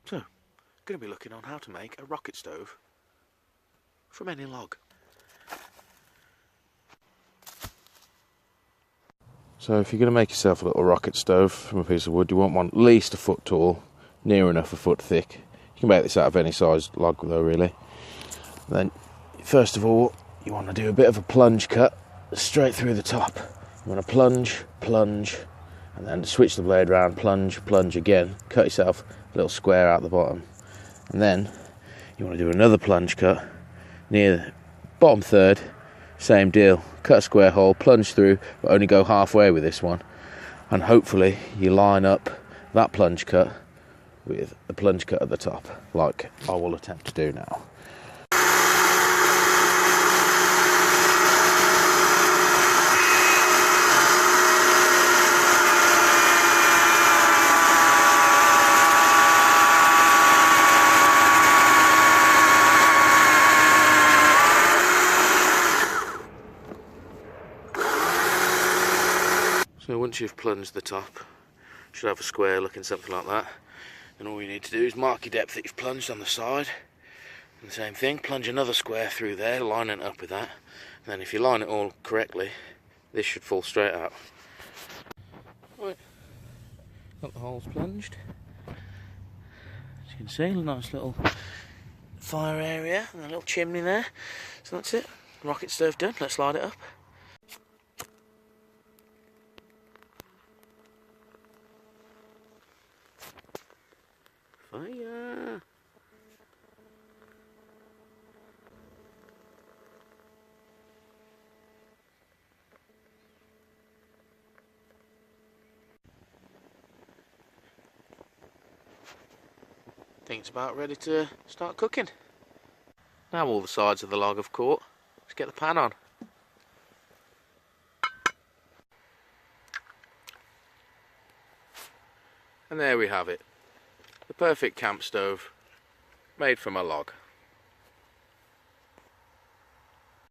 So, going to be looking on how to make a rocket stove from any log. So if you're going to make yourself a little rocket stove from a piece of wood, you want one at least a foot tall, near enough a foot thick. You can make this out of any size log though, really. Then, first of all, you want to do a bit of a plunge cut straight through the top. You want to plunge, plunge, and then switch the blade around, plunge, plunge again, cut yourself a little square out the bottom. And then you want to do another plunge cut near the bottom third, same deal, cut a square hole, plunge through, but only go halfway with this one. And hopefully you line up that plunge cut with the plunge cut at the top, like I will attempt to do now. So once you've plunged the top, you should have a square looking something like that. And all you need to do is mark your depth that you've plunged on the side. And the same thing, plunge another square through there, line it up with that. And then if you line it all correctly, this should fall straight out. Right, got the holes plunged. As you can see, a nice little fire area and a little chimney there. So that's it, rocket stove done. Let's light it up. Fire! Think it's about ready to start cooking. Now all the sides of the log have caught, let's get the pan on. And there we have it. The perfect camp stove, made from a log.